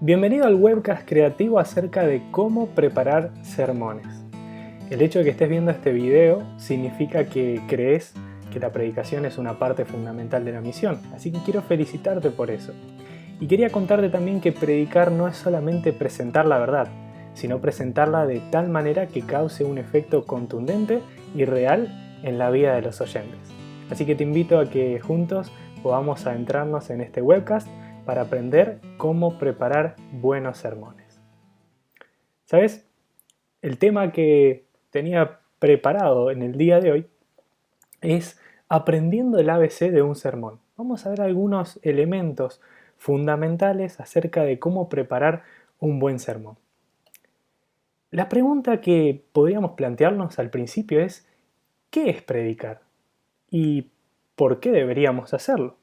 Bienvenido al webcast creativo acerca de cómo preparar sermones. El hecho de que estés viendo este video significa que crees que la predicación es una parte fundamental de la misión, así que quiero felicitarte por eso. Y quería contarte también que predicar no es solamente presentar la verdad, sino presentarla de tal manera que cause un efecto contundente y real en la vida de los oyentes. Así que te invito a que juntos podamos adentrarnos en este webcast para aprender cómo preparar buenos sermones. ¿Sabes? El tema que tenía preparado en el día de hoy es aprendiendo el ABC de un sermón. Vamos a ver algunos elementos fundamentales acerca de cómo preparar un buen sermón. La pregunta que podríamos plantearnos al principio es, ¿qué es predicar? ¿Y por qué deberíamos hacerlo?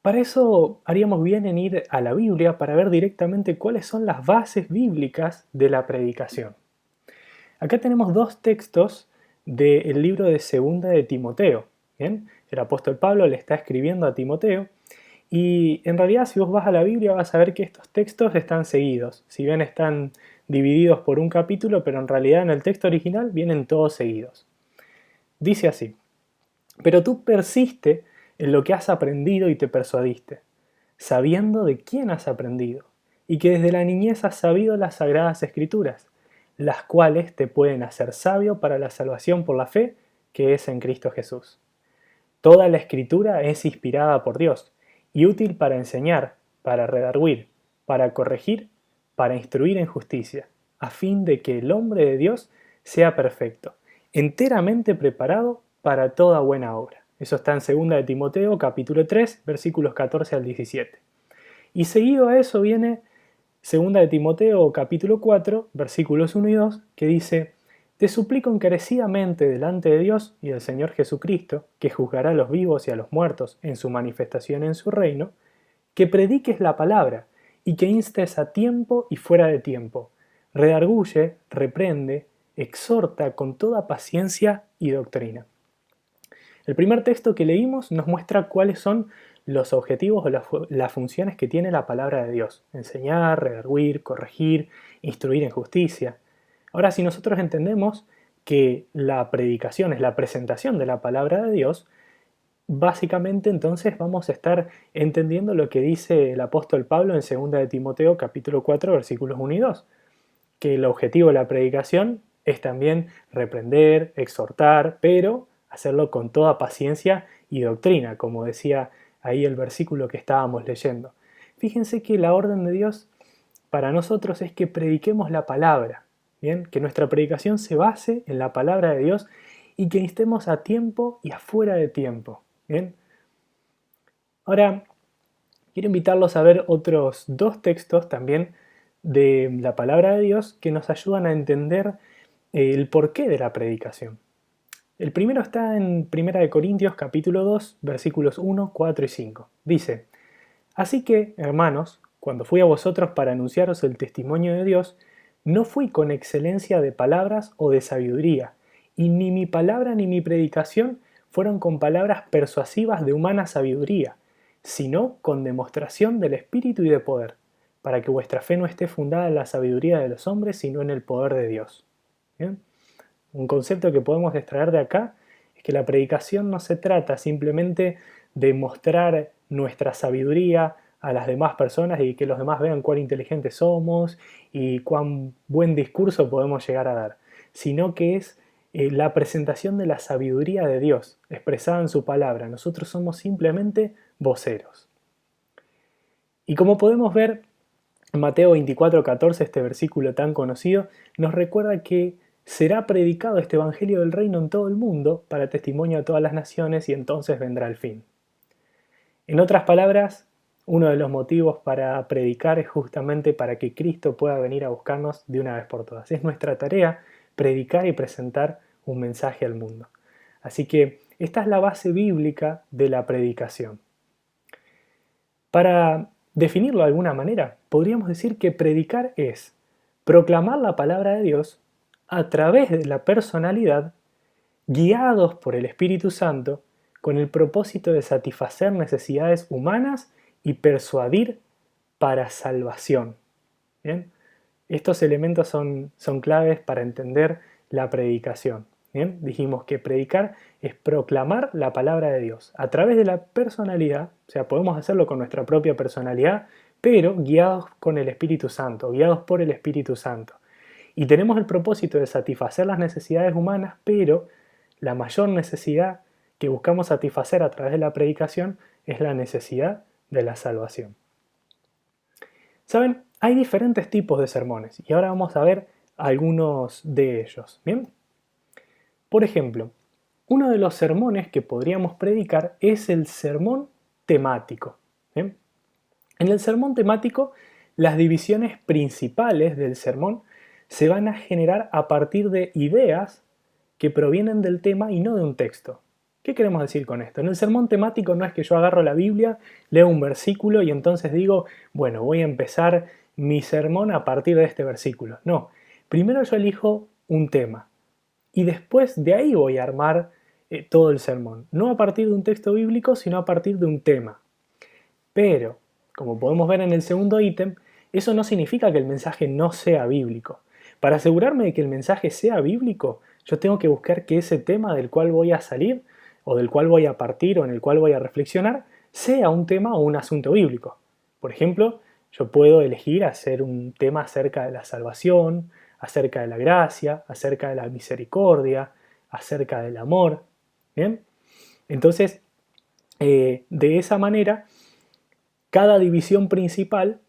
Para eso haríamos bien en ir a la Biblia para ver directamente cuáles son las bases bíblicas de la predicación. Acá tenemos dos textos del libro de Segunda de Timoteo. ¿Bien? El apóstol Pablo le está escribiendo a Timoteo y en realidad si vos vas a la Biblia vas a ver que estos textos están seguidos. Si bien están divididos por un capítulo, pero en realidad en el texto original vienen todos seguidos. Dice así: pero tú persiste en lo que has aprendido y te persuadiste, sabiendo de quién has aprendido, y que desde la niñez has sabido las sagradas escrituras, las cuales te pueden hacer sabio para la salvación por la fe que es en Cristo Jesús. Toda la escritura es inspirada por Dios y útil para enseñar, para redarguir, para corregir, para instruir en justicia, a fin de que el hombre de Dios sea perfecto, enteramente preparado para toda buena obra. Eso está en 2 de Timoteo, capítulo 3, versículos 14 al 17. Y seguido a eso viene 2 de Timoteo, capítulo 4, versículos 1 y 2, que dice: te suplico encarecidamente delante de Dios y del Señor Jesucristo, que juzgará a los vivos y a los muertos en su manifestación en su reino, que prediques la palabra y que instes a tiempo y fuera de tiempo, redarguye, reprende, exhorta con toda paciencia y doctrina. El primer texto que leímos nos muestra cuáles son los objetivos o las funciones que tiene la palabra de Dios: enseñar, redarguir, corregir, instruir en justicia. Ahora, si nosotros entendemos que la predicación es la presentación de la palabra de Dios, básicamente entonces vamos a estar entendiendo lo que dice el apóstol Pablo en 2 de Timoteo capítulo 4 versículos 1 y 2, que el objetivo de la predicación es también reprender, exhortar, pero hacerlo con toda paciencia y doctrina, como decía ahí el versículo que estábamos leyendo. Fíjense que la orden de Dios para nosotros es que prediquemos la palabra, ¿bien? Que nuestra predicación se base en la palabra de Dios y que instemos a tiempo y afuera de tiempo, ¿bien? Ahora, quiero invitarlos a ver otros dos textos también de la palabra de Dios que nos ayudan a entender el porqué de la predicación. El primero está en 1 Corintios capítulo 2, versículos 1, 4 y 5. Dice: así que, hermanos, cuando fui a vosotros para anunciaros el testimonio de Dios, no fui con excelencia de palabras o de sabiduría, y ni mi palabra ni mi predicación fueron con palabras persuasivas de humana sabiduría, sino con demostración del Espíritu y de poder, para que vuestra fe no esté fundada en la sabiduría de los hombres, sino en el poder de Dios. ¿Bien? Un concepto que podemos extraer de acá es que la predicación no se trata simplemente de mostrar nuestra sabiduría a las demás personas y que los demás vean cuán inteligentes somos y cuán buen discurso podemos llegar a dar, sino que es la presentación de la sabiduría de Dios expresada en su palabra. Nosotros somos simplemente voceros. Y como podemos ver, en Mateo 24:14, este versículo tan conocido, nos recuerda que será predicado este evangelio del reino en todo el mundo para testimonio a todas las naciones y entonces vendrá el fin. En otras palabras, uno de los motivos para predicar es justamente para que Cristo pueda venir a buscarnos de una vez por todas. Es nuestra tarea predicar y presentar un mensaje al mundo. Así que esta es la base bíblica de la predicación. Para definirlo de alguna manera, podríamos decir que predicar es proclamar la palabra de Dios a través de la personalidad, guiados por el Espíritu Santo, con el propósito de satisfacer necesidades humanas y persuadir para salvación. ¿Bien? Estos elementos son claves para entender la predicación. ¿Bien? Dijimos que predicar es proclamar la palabra de Dios a través de la personalidad, o sea, podemos hacerlo con nuestra propia personalidad, pero guiados con el Espíritu Santo, guiados por el Espíritu Santo. Y tenemos el propósito de satisfacer las necesidades humanas, pero la mayor necesidad que buscamos satisfacer a través de la predicación es la necesidad de la salvación. ¿Saben? Hay diferentes tipos de sermones y ahora vamos a ver algunos de ellos. ¿Bien? Por ejemplo, uno de los sermones que podríamos predicar es el sermón temático. ¿Bien? En el sermón temático, las divisiones principales del sermón se van a generar a partir de ideas que provienen del tema y no de un texto. ¿Qué queremos decir con esto? En el sermón temático no es que yo agarro la Biblia, leo un versículo y entonces digo, bueno, voy a empezar mi sermón a partir de este versículo. No, primero yo elijo un tema y después de ahí voy a armar todo el sermón. No a partir de un texto bíblico, sino a partir de un tema. Pero, como podemos ver en el segundo ítem, eso no significa que el mensaje no sea bíblico. Para asegurarme de que el mensaje sea bíblico, yo tengo que buscar que ese tema del cual voy a salir, o del cual voy a partir, o en el cual voy a reflexionar, sea un tema o un asunto bíblico. Por ejemplo, yo puedo elegir hacer un tema acerca de la salvación, acerca de la gracia, acerca de la misericordia, acerca del amor. ¿Bien? Entonces, de esa manera, cada división principal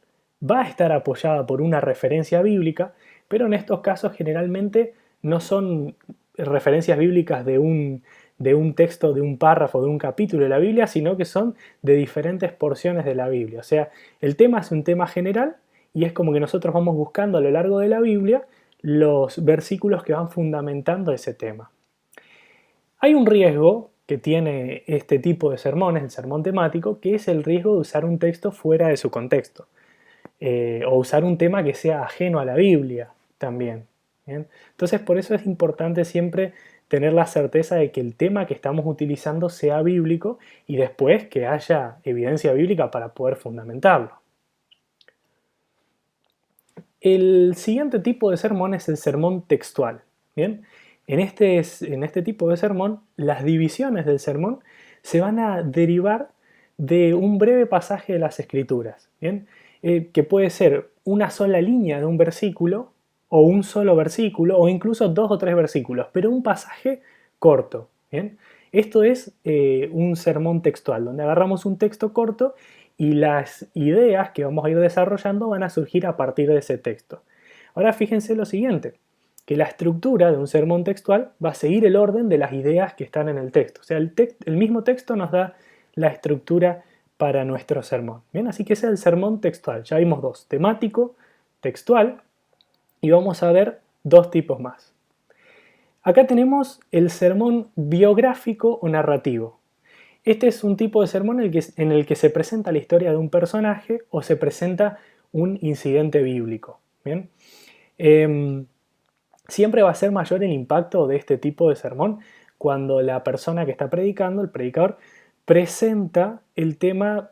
va a estar apoyada por una referencia bíblica, pero en estos casos generalmente no son referencias bíblicas de un texto, de un párrafo, de un capítulo de la Biblia, sino que son de diferentes porciones de la Biblia. O sea, el tema es un tema general y es como que nosotros vamos buscando a lo largo de la Biblia los versículos que van fundamentando ese tema. Hay un riesgo que tiene este tipo de sermones, el sermón temático, que es el riesgo de usar un texto fuera de su contexto. O usar un tema que sea ajeno a la Biblia también. ¿Bien? Entonces por eso es importante siempre tener la certeza de que el tema que estamos utilizando sea bíblico y después que haya evidencia bíblica para poder fundamentarlo. El siguiente tipo de sermón es el sermón textual. ¿Bien? En este tipo de sermón, las divisiones del sermón se van a derivar de un breve pasaje de las Escrituras. ¿Bien? Que puede ser una sola línea de un versículo, o un solo versículo, o incluso 2 o 3 versículos, pero un pasaje corto. ¿Bien? Esto es un sermón textual, donde agarramos un texto corto y las ideas que vamos a ir desarrollando van a surgir a partir de ese texto. Ahora fíjense lo siguiente, que la estructura de un sermón textual va a seguir el orden de las ideas que están en el texto. O sea, el mismo texto nos da la estructura para nuestro sermón. Bien, así que ese es el sermón textual. Ya vimos dos, temático, textual, y vamos a ver dos tipos más. Acá tenemos el sermón biográfico o narrativo. Este es un tipo de sermón en el que se presenta la historia de un personaje o se presenta un incidente bíblico. ¿Bien? Siempre va a ser mayor el impacto de este tipo de sermón cuando la persona que está predicando, el predicador, presenta el tema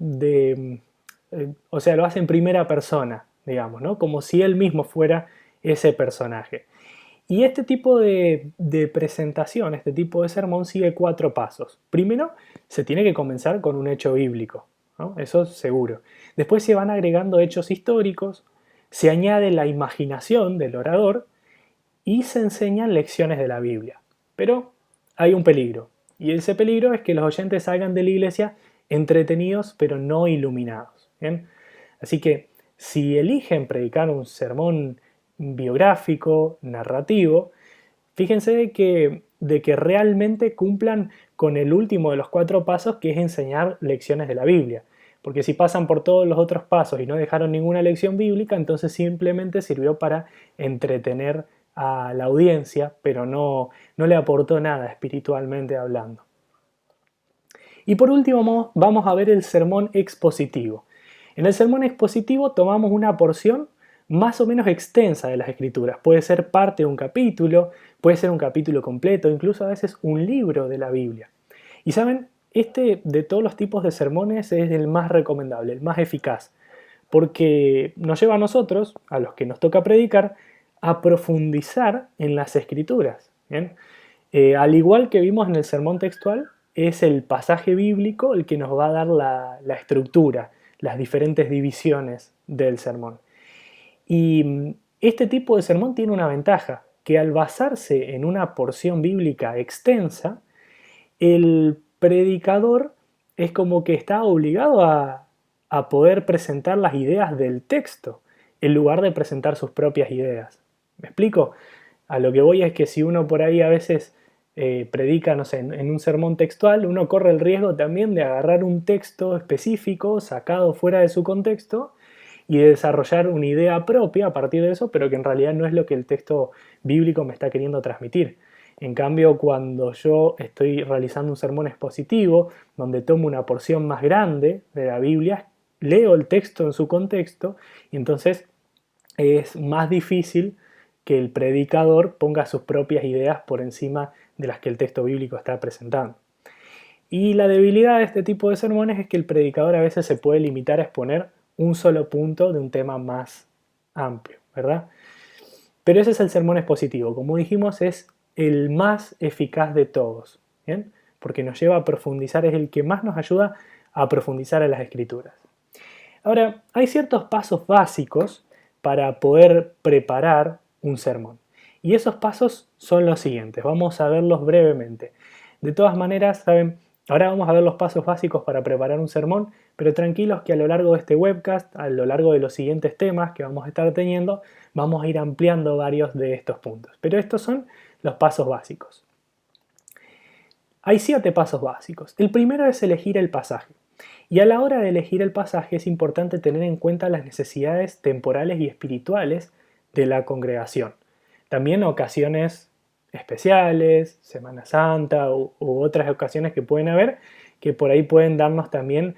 o sea, lo hace en primera persona, digamos, ¿no? Como si él mismo fuera ese personaje. Y este tipo de presentación, este tipo de sermón sigue 4 pasos. Primero, se tiene que comenzar con un hecho bíblico, ¿no? Eso es seguro. Después se van agregando hechos históricos, se añade la imaginación del orador y se enseñan lecciones de la Biblia. Pero hay un peligro, y ese peligro es que los oyentes salgan de la iglesia entretenidos pero no iluminados. ¿Bien? Así que si eligen predicar un sermón biográfico, narrativo, fíjense de que realmente cumplan con el último de los 4 pasos, que es enseñar lecciones de la Biblia. Porque si pasan por todos los otros pasos y no dejaron ninguna lección bíblica, entonces simplemente sirvió para entretener a la audiencia, pero no le aportó nada espiritualmente hablando. Y por último vamos a ver el sermón expositivo. En el sermón expositivo tomamos una porción más o menos extensa de las Escrituras. Puede ser parte de un capítulo, puede ser un capítulo completo, incluso a veces un libro de la Biblia. Y saben, este de todos los tipos de sermones es el más recomendable, el más eficaz, porque nos lleva a nosotros, a los que nos toca predicar, a profundizar en las Escrituras. ¿Bien? Al igual que vimos en el sermón textual, es el pasaje bíblico el que nos va a dar la estructura, las diferentes divisiones del sermón. Y este tipo de sermón tiene una ventaja, que al basarse en una porción bíblica extensa, el predicador es como que está obligado a poder presentar las ideas del texto, en lugar de presentar sus propias ideas. ¿Me explico? A lo que voy es que si uno por ahí a veces predica, no sé, en un sermón textual, uno corre el riesgo también de agarrar un texto específico, sacado fuera de su contexto, y de desarrollar una idea propia a partir de eso, pero que en realidad no es lo que el texto bíblico me está queriendo transmitir. En cambio, cuando yo estoy realizando un sermón expositivo, donde tomo una porción más grande de la Biblia, leo el texto en su contexto, y entonces es más difícil que el predicador ponga sus propias ideas por encima de las que el texto bíblico está presentando. Y la debilidad de este tipo de sermones es que el predicador a veces se puede limitar a exponer un solo punto de un tema más amplio, ¿verdad? Pero ese es el sermón expositivo. Como dijimos, es el más eficaz de todos, ¿bien? Porque nos lleva a profundizar, es el que más nos ayuda a profundizar en las Escrituras. Ahora, hay ciertos pasos básicos para poder preparar un sermón. Y esos pasos son los siguientes. Vamos a verlos brevemente. De todas maneras, saben, ahora vamos a ver los pasos básicos para preparar un sermón, pero tranquilos que a lo largo de este webcast, a lo largo de los siguientes temas que vamos a estar teniendo, vamos a ir ampliando varios de estos puntos. Pero estos son los pasos básicos. Hay 7 pasos básicos. El primero es elegir el pasaje. Y a la hora de elegir el pasaje es importante tener en cuenta las necesidades temporales y espirituales de la congregación. También ocasiones especiales, Semana Santa u otras ocasiones que pueden haber, que por ahí pueden darnos también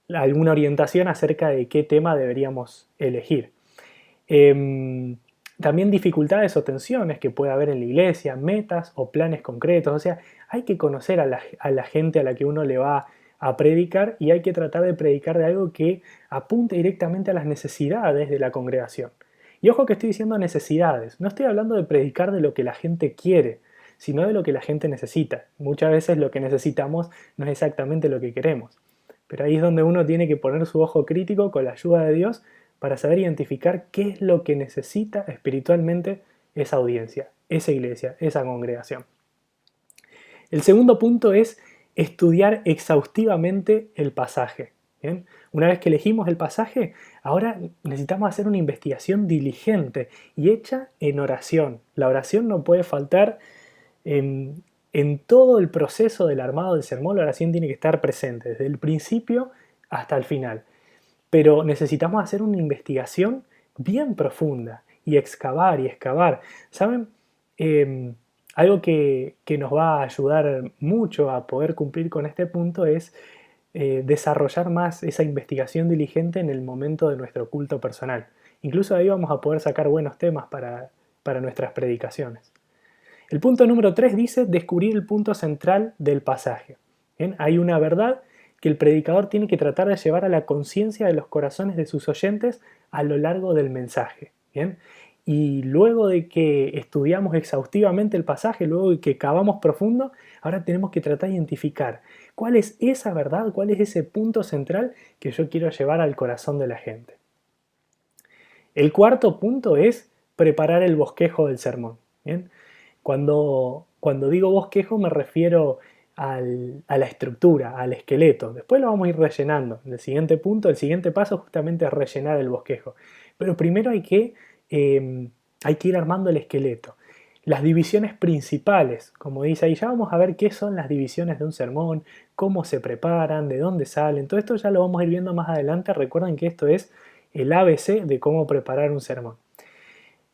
alguna orientación acerca de qué tema deberíamos elegir. También dificultades o tensiones que puede haber en la iglesia, metas o planes concretos. O sea, hay que conocer a la gente a la que uno le va a predicar y hay que tratar de predicar de algo que apunte directamente a las necesidades de la congregación. Y ojo que estoy diciendo necesidades, no estoy hablando de predicar de lo que la gente quiere, sino de lo que la gente necesita. Muchas veces lo que necesitamos no es exactamente lo que queremos. Pero ahí es donde uno tiene que poner su ojo crítico con la ayuda de Dios para saber identificar qué es lo que necesita espiritualmente esa audiencia, esa iglesia, esa congregación. El segundo punto es estudiar exhaustivamente el pasaje. ¿Bien? Una vez que elegimos el pasaje, ahora necesitamos hacer una investigación diligente y hecha en oración. La oración no puede faltar en todo el proceso del armado del sermón. La oración tiene que estar presente desde el principio hasta el final. Pero necesitamos hacer una investigación bien profunda y excavar y excavar. ¿Saben? Algo que nos va a ayudar mucho a poder cumplir con este punto es desarrollar más esa investigación diligente en el momento de nuestro culto personal. Incluso ahí vamos a poder sacar buenos temas para nuestras predicaciones. El punto número 3 dice descubrir el punto central del pasaje. ¿Bien? Hay una verdad que el predicador tiene que tratar de llevar a la conciencia de los corazones de sus oyentes a lo largo del mensaje. ¿Bien? Y luego de que estudiamos exhaustivamente el pasaje, luego de que cavamos profundo, ahora tenemos que tratar de identificar cuál es esa verdad, cuál es ese punto central que yo quiero llevar al corazón de la gente. El cuarto punto es preparar el bosquejo del sermón. ¿Bien? Cuando digo bosquejo me refiero a la estructura, al esqueleto. Después lo vamos a ir rellenando. En el siguiente punto, el siguiente paso justamente es rellenar el bosquejo. Pero primero hay que ir armando el esqueleto. Las divisiones principales, como dice ahí, ya vamos a ver qué son las divisiones de un sermón, cómo se preparan, de dónde salen. Todo esto ya lo vamos a ir viendo más adelante. Recuerden que esto es el ABC de cómo preparar un sermón.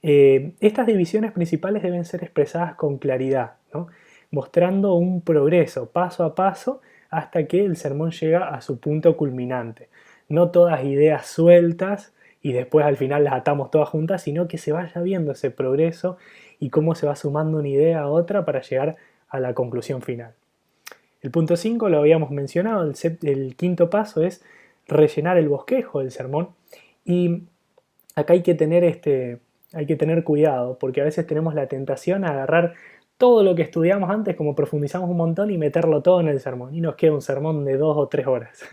Estas divisiones principales deben ser expresadas con claridad, ¿no? Mostrando un progreso paso a paso hasta que el sermón llega a su punto culminante. No todas ideas sueltas y después al final las atamos todas juntas, sino que se vaya viendo ese progreso y cómo se va sumando una idea a otra para llegar a la conclusión final. El punto 5 lo habíamos mencionado, el quinto paso es rellenar el bosquejo del sermón. Y acá hay que tener cuidado, porque a veces tenemos la tentación a agarrar todo lo que estudiamos antes, como profundizamos un montón, y meterlo todo en el sermón. Y nos queda un sermón de 2 o 3 horas.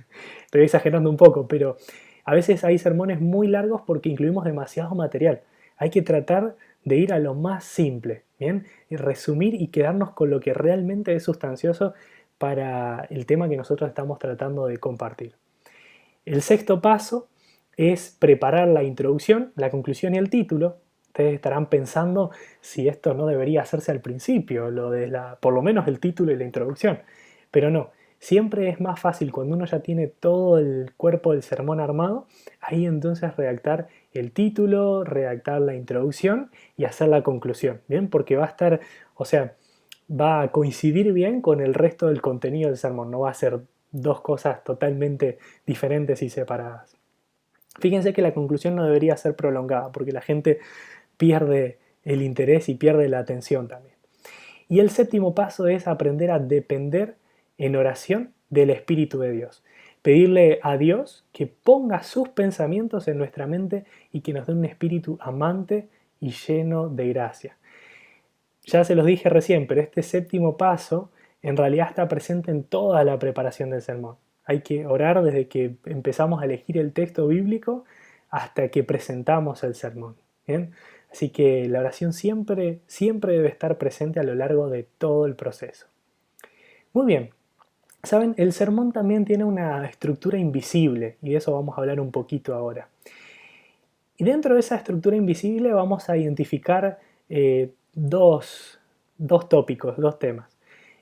Estoy exagerando un poco, pero a veces hay sermones muy largos porque incluimos demasiado material. Hay que tratar de ir a lo más simple, ¿bien? Y resumir y quedarnos con lo que realmente es sustancioso para el tema que nosotros estamos tratando de compartir. El sexto paso es preparar la introducción, la conclusión y el título. Ustedes estarán pensando si esto no debería hacerse al principio, por lo menos el título y la introducción. Pero no, siempre es más fácil cuando uno ya tiene todo el cuerpo del sermón armado, ahí entonces redactar el título, redactar la introducción y hacer la conclusión, ¿bien? Porque va a estar, o sea, va a coincidir bien con el resto del contenido del sermón, no va a ser dos cosas totalmente diferentes y separadas. Fíjense que la conclusión no debería ser prolongada porque la gente pierde el interés y pierde la atención también. Y el séptimo paso es aprender a depender en oración del Espíritu de Dios. Pedirle a Dios que ponga sus pensamientos en nuestra mente y que nos dé un espíritu amante y lleno de gracia. Ya se los dije recién, pero este séptimo paso en realidad está presente en toda la preparación del sermón. Hay que orar desde que empezamos a elegir el texto bíblico hasta que presentamos el sermón. ¿Bien? Así que la oración siempre, siempre debe estar presente a lo largo de todo el proceso. Muy bien, saben, el sermón también tiene una estructura invisible y de eso vamos a hablar un poquito ahora. Y dentro de esa estructura invisible vamos a identificar dos tópicos, dos temas.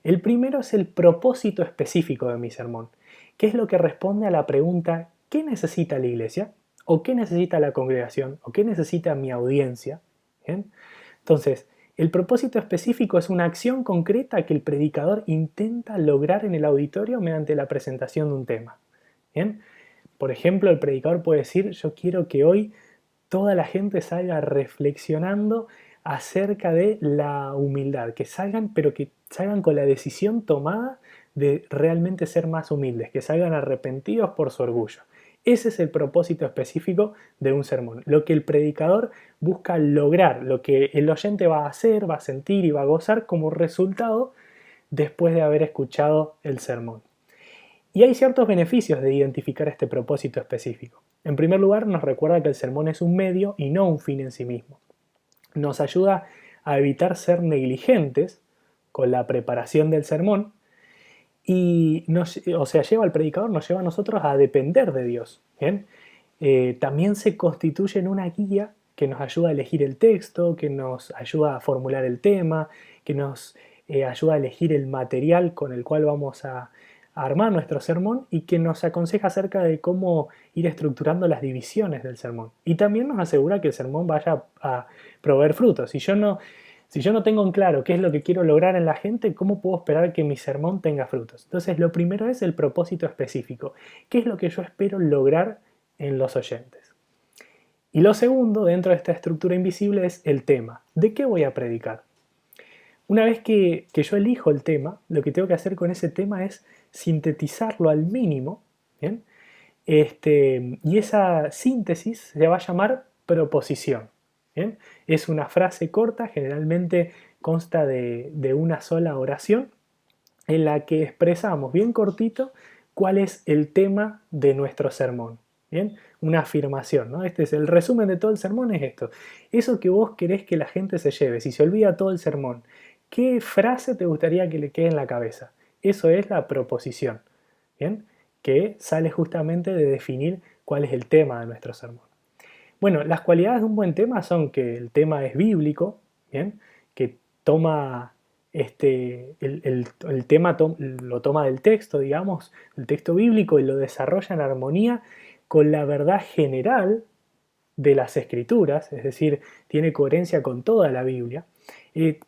El primero es el propósito específico de mi sermón, que es lo que responde a la pregunta ¿qué necesita la iglesia? ¿O qué necesita la congregación? ¿O qué necesita mi audiencia? ¿Bien? Entonces, el propósito específico es una acción concreta que el predicador intenta lograr en el auditorio mediante la presentación de un tema. ¿Bien? Por ejemplo, el predicador puede decir, yo quiero que hoy toda la gente salga reflexionando acerca de la humildad, que salgan, pero que salgan con la decisión tomada de realmente ser más humildes, que salgan arrepentidos por su orgullo. Ese es el propósito específico de un sermón, lo que el predicador busca lograr, lo que el oyente va a hacer, va a sentir y va a gozar como resultado después de haber escuchado el sermón. Y hay ciertos beneficios de identificar este propósito específico. En primer lugar, nos recuerda que el sermón es un medio y no un fin en sí mismo. Nos ayuda a evitar ser negligentes con la preparación del sermón y lleva al predicador, nos lleva a nosotros a depender de Dios. ¿Bien? También se constituye en una guía que nos ayuda a elegir el texto, que nos ayuda a formular el tema, que nos ayuda a elegir el material con el cual vamos a armar nuestro sermón y que nos aconseja acerca de cómo ir estructurando las divisiones del sermón. Y también nos asegura que el sermón vaya a proveer frutos. Si yo no tengo en claro qué es lo que quiero lograr en la gente, ¿cómo puedo esperar que mi sermón tenga frutos? Entonces, lo primero es el propósito específico. ¿Qué es lo que yo espero lograr en los oyentes? Y lo segundo, dentro de esta estructura invisible, es el tema. ¿De qué voy a predicar? Una vez que yo elijo el tema, lo que tengo que hacer con ese tema es sintetizarlo al mínimo, ¿bien? Y esa síntesis se va a llamar proposición. ¿Bien? Es una frase corta, generalmente consta de una sola oración, en la que expresamos bien cortito cuál es el tema de nuestro sermón. ¿Bien? Una afirmación, ¿no? Este es el resumen de todo el sermón, es esto. Eso que vos querés que la gente se lleve, si se olvida todo el sermón, ¿qué frase te gustaría que le quede en la cabeza? Eso es la proposición, ¿bien? Que sale justamente de definir cuál es el tema de nuestro sermón. Bueno, las cualidades de un buen tema son que el tema es bíblico, ¿bien? Que toma el tema lo toma del texto, digamos, el texto bíblico y lo desarrolla en armonía con la verdad general de las escrituras, es decir, tiene coherencia con toda la Biblia.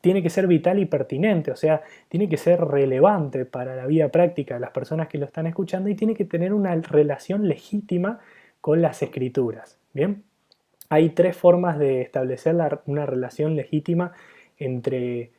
Tiene que ser vital y pertinente, o sea, tiene que ser relevante para la vida práctica de las personas que lo están escuchando y tiene que tener una relación legítima con las escrituras. ¿Bien? Hay tres formas de establecer una relación legítima entre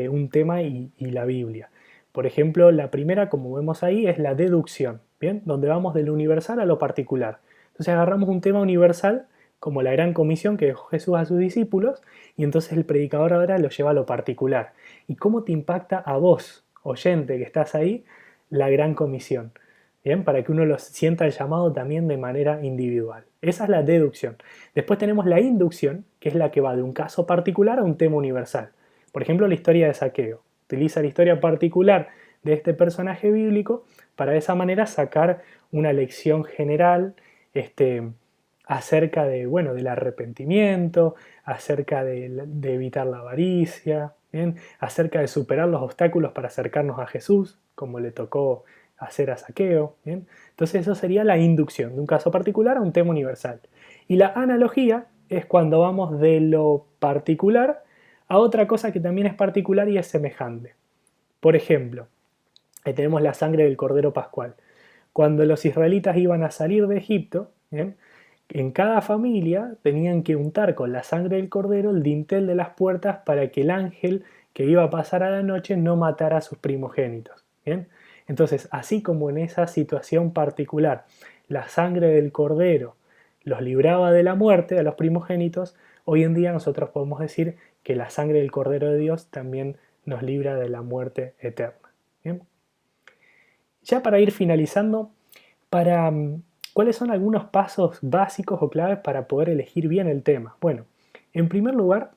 un tema y la Biblia. Por ejemplo, la primera, como vemos ahí, es la deducción. ¿bien? Donde vamos de lo universal a lo particular. Entonces agarramos un tema universal, como la gran comisión que dejó Jesús a sus discípulos, y entonces el predicador ahora lo lleva a lo particular. ¿Y cómo te impacta a vos, oyente que estás ahí, la gran comisión? ¿Bien? Para que uno lo sienta el llamado también de manera individual. Esa es la deducción. Después tenemos la inducción, que es la que va de un caso particular a un tema universal. Por ejemplo, la historia de Zaqueo. Utiliza la historia particular de este personaje bíblico para de esa manera sacar una lección general acerca de, bueno, del arrepentimiento, acerca de evitar la avaricia, ¿bien? Acerca de superar los obstáculos para acercarnos a Jesús, como le tocó hacer a Zaqueo. ¿Bien? Entonces eso sería la inducción, de un caso particular a un tema universal. Y la analogía es cuando vamos de lo particular a otra cosa que también es particular y es semejante. Por ejemplo, ahí tenemos la sangre del Cordero Pascual. Cuando los israelitas iban a salir de Egipto, ¿bien? En cada familia tenían que untar con la sangre del cordero el dintel de las puertas para que el ángel que iba a pasar a la noche no matara a sus primogénitos. ¿Bien? Entonces, así como en esa situación particular la sangre del cordero los libraba de la muerte a los primogénitos, hoy en día nosotros podemos decir que la sangre del Cordero de Dios también nos libra de la muerte eterna. ¿Bien? Ya para ir finalizando, ¿cuáles son algunos pasos básicos o claves para poder elegir bien el tema? Bueno, en primer lugar,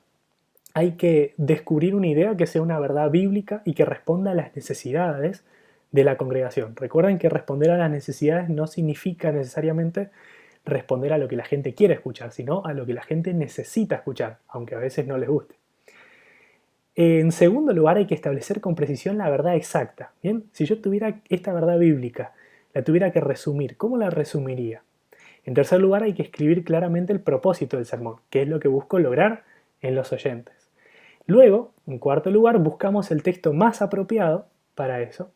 hay que descubrir una idea que sea una verdad bíblica y que responda a las necesidades de la congregación. Recuerden que responder a las necesidades no significa necesariamente responder a lo que la gente quiere escuchar, sino a lo que la gente necesita escuchar, aunque a veces no les guste. En segundo lugar, hay que establecer con precisión la verdad exacta. ¿Bien? Si yo tuviera esta verdad bíblica, la tuviera que resumir, ¿cómo la resumiría? En tercer lugar, hay que escribir claramente el propósito del sermón, que es lo que busco lograr en los oyentes. Luego, en cuarto lugar, buscamos el texto más apropiado para eso.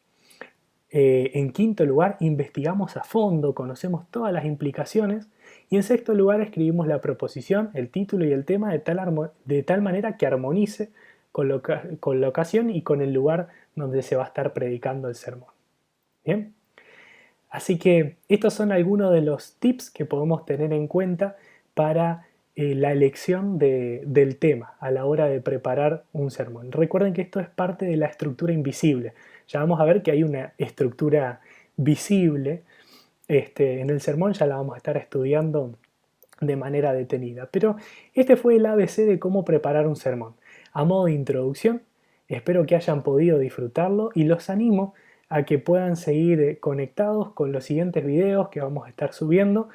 En quinto lugar, investigamos a fondo, conocemos todas las implicaciones. Y en sexto lugar, escribimos la proposición, el título y el tema de tal manera que armonice con la ocasión y con el lugar donde se va a estar predicando el sermón. ¿Bien? Así que estos son algunos de los tips que podemos tener en cuenta para la elección del tema a la hora de preparar un sermón. Recuerden que esto es parte de la estructura invisible. Ya vamos a ver que hay una estructura visible en el sermón, ya la vamos a estar estudiando de manera detenida. Pero este fue el ABC de cómo preparar un sermón. A modo de introducción, espero que hayan podido disfrutarlo y los animo a que puedan seguir conectados con los siguientes videos que vamos a estar subiendo.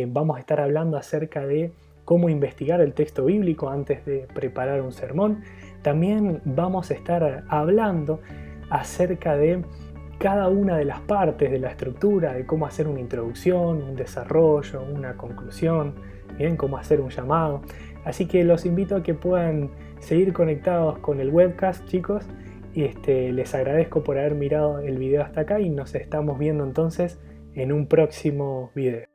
Vamos a estar hablando acerca de cómo investigar el texto bíblico antes de preparar un sermón. También vamos a estar hablando acerca de cada una de las partes de la estructura, de cómo hacer una introducción, un desarrollo, una conclusión, ¿bien? Cómo hacer un llamado. Así que los invito a que puedan seguir conectados con el webcast, chicos. Les agradezco por haber mirado el video hasta acá y nos estamos viendo entonces en un próximo video.